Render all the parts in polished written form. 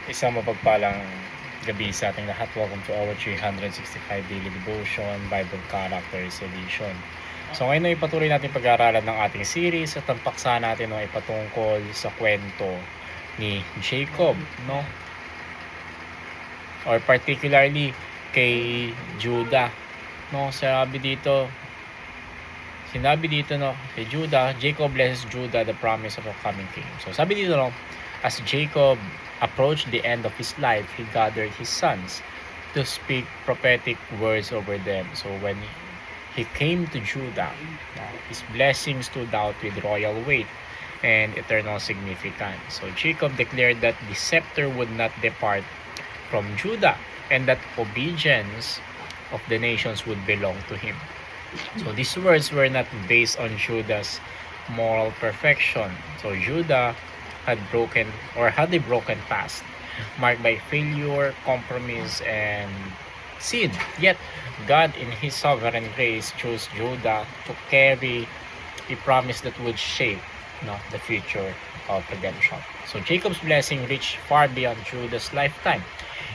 Isang mapagpalang gabi sa ating lahat. Welcome to our 365 Daily Devotion Bible Characters Edition. So ngayon ay patuloy natin pag-aaralan ng ating series at ang paksa natin ay patungkol sa kwento ni Jacob, no? Or particularly kay Judah, no? Sinabi dito, no, kay Judah, Jacob blesses Judah the promise of a coming king. So sabi dito, no, as Jacob approached the end of his life, he gathered his sons to speak prophetic words over them. So when he came to Judah, his blessing stood out with royal weight and eternal significance. So Jacob declared that the scepter would not depart from Judah and that obedience of the nations would belong to him. So these words were not based on Judah's moral perfection. So Judah had a broken past, marked by failure, compromise, and sin. Yet God in his sovereign grace chose Judah to carry a promise that would shape the future of redemption. So Jacob's blessing reached far beyond Judah's lifetime.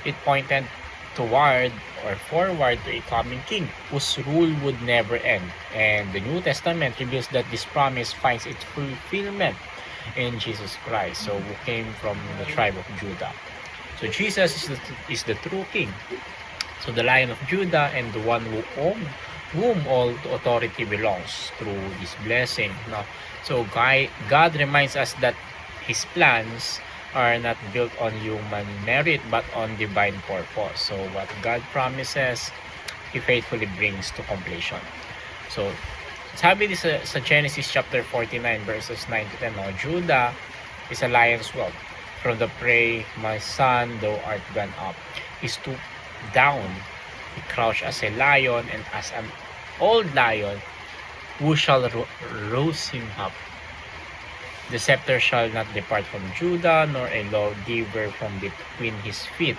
It pointed forward to a coming king whose rule would never end. And the New Testament reveals that this promise finds its fulfillment in Jesus Christ, so who came from the tribe of Judah. So Jesus is the true king. So the Lion of Judah and the one whom all authority belongs through this blessing. No? So God reminds us that His plans are not built on human merit but on divine purpose. So what God promises, He faithfully brings to completion. So sabi sa Genesis chapter 49 verses 9 to 10, no, Judah is a lion's whelp. From the prey, my son, thou art gone up. He stooped down, he crouched as a lion, and as an old lion, who shall rouse him up? The scepter shall not depart from Judah, nor a lawgiver from between his feet,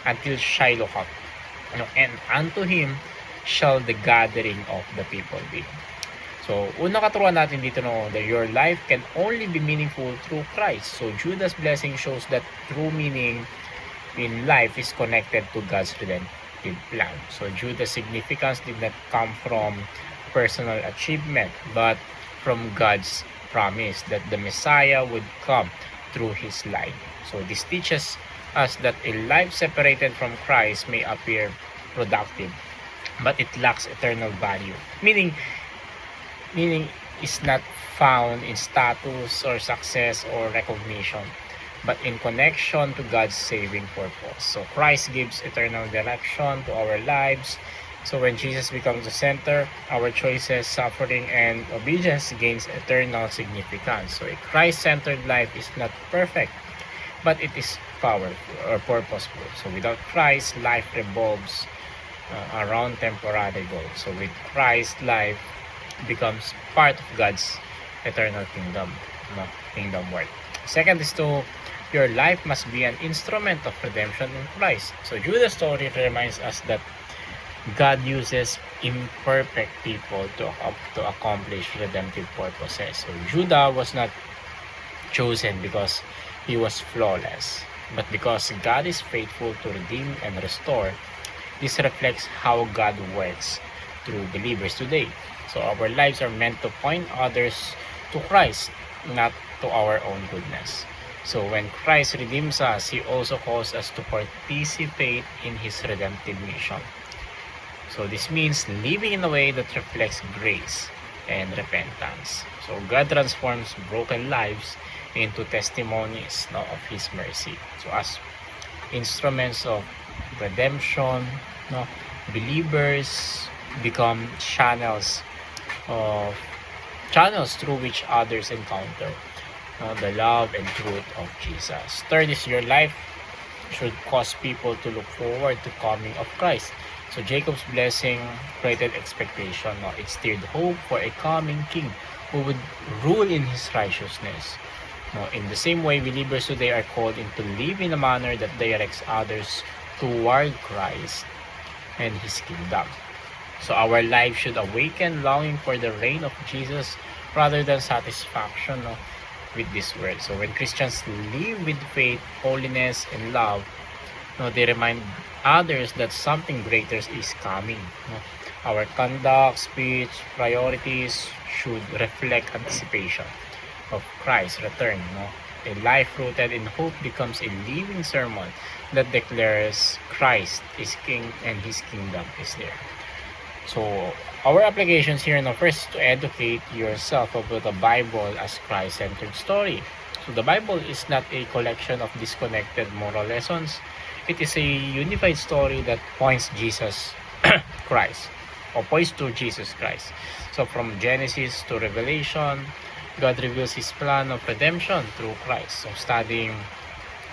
until Shiloh come. And unto him shall the gathering of the people be. So, unang katuruan natin dito, no, that your life can only be meaningful through Christ. So, Judah's blessing shows that true meaning in life is connected to God's redemptive plan. So, Judah's significance did not come from personal achievement, but from God's promise that the Messiah would come through his line. So, this teaches us that a life separated from Christ may appear productive, but it lacks eternal value. Meaning is not found in status or success or recognition, but in connection to God's saving purpose. So Christ gives eternal direction to our lives. So when Jesus becomes the center, our choices, suffering, and obedience gains eternal significance. So a Christ-centered life is not perfect, but it is powerful or purposeful. So without Christ, life revolves around temporary goals. So with Christ, life becomes part of God's eternal kingdom work. Second is your life must be an instrument of redemption in Christ. So Judah's story reminds us that God uses imperfect people to accomplish redemptive purposes. So Judah was not chosen because he was flawless, but because God is faithful to redeem and restore. This reflects how God works through believers today. So our lives are meant to point others to Christ, not to our own goodness. So when Christ redeems us, He also calls us to participate in His redemptive mission. So this means living in a way that reflects grace and repentance. So God transforms broken lives into testimonies of His mercy. So as instruments of redemption, believers become channels through which others encounter the love and truth of Jesus. Third is your life should cause people to look forward to coming of Christ. So Jacob's blessing created expectation. It stirred hope for a coming king who would rule in his righteousness. In the same way, believers today are called to live in a manner that directs others toward Christ and His kingdom. So our life should awaken longing for the reign of Jesus rather than satisfaction with this world. So when Christians live with faith, holiness, and love, they remind others that something greater is coming. Our conduct, speech, priorities should reflect anticipation of Christ's return. A life rooted in hope becomes a living sermon that declares Christ is King and His kingdom is there. So our applications here first to educate yourself about the Bible as Christ-centered story. So the Bible is not a collection of disconnected moral lessons. It is a unified story that points Jesus Christ or points to Jesus Christ. So from Genesis to Revelation, God reveals His plan of redemption through Christ. So studying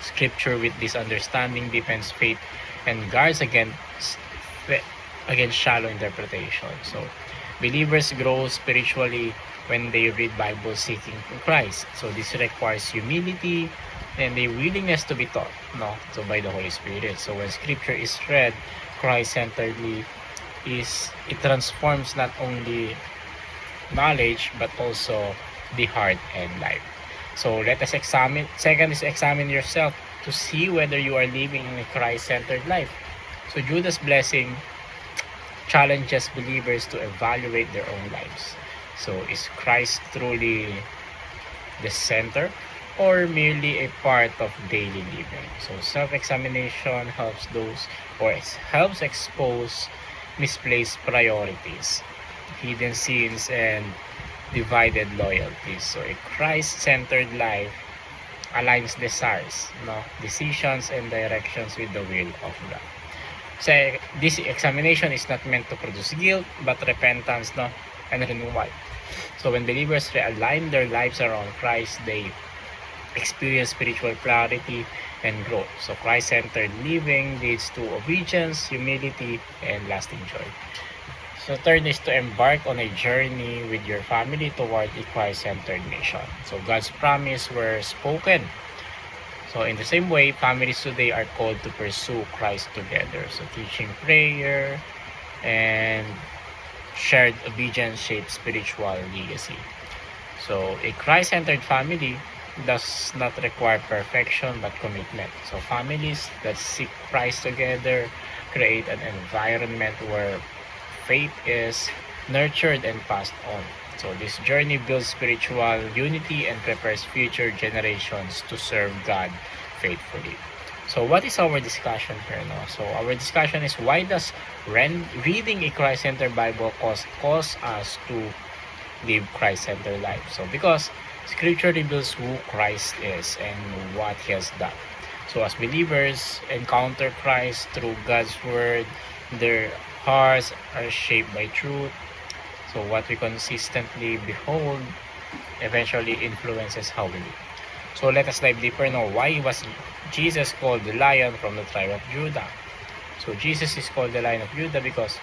Scripture with this understanding deepens faith and guards against shallow interpretation. So believers grow spiritually when they read Bible seeking Christ. So this requires humility and a willingness to be taught, so by the Holy Spirit. So when Scripture is read Christ-centeredly, it transforms not only knowledge but also the heart and life. So let us examine. Second is examine yourself to see whether you are living in a Christ-centered life. So Judas' blessing challenges believers to evaluate their own lives. So is Christ truly the center or merely a part of daily living? So self-examination helps expose misplaced priorities, hidden sins, and divided loyalties. So a Christ-centered life aligns desires, decisions, and directions with the will of God. So this examination is not meant to produce guilt, but repentance, and renewal. So when believers realign their lives around Christ, they experience spiritual clarity and growth. So Christ-centered living leads to obedience, humility, and lasting joy. So third is to embark on a journey with your family toward a Christ-centered nation. So God's promise were spoken. So in the same way, families today are called to pursue Christ together. So teaching prayer and shared obedience shapes spiritual legacy. So a Christ-centered family does not require perfection but commitment. So families that seek Christ together create an environment where faith is nurtured and passed on. So this journey builds spiritual unity and prepares future generations to serve God faithfully. So what is our discussion here now? So our discussion is, why does reading a Christ-centered Bible cause us to live Christ-centered life? So because Scripture reveals who Christ is and what He has done. So as believers encounter Christ through God's Word, their hearts are shaped by truth. So what we consistently behold eventually influences how we live. So let us dive deeper now. Why was Jesus called the Lion from the tribe of Judah? So Jesus is called the Lion of Judah because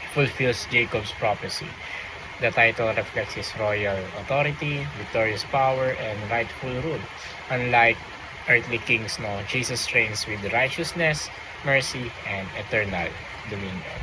He fulfills Jacob's prophecy. The title reflects His royal authority, victorious power, and rightful rule. Unlike earthly kings, Jesus reigns with righteousness, mercy, and eternal dominion.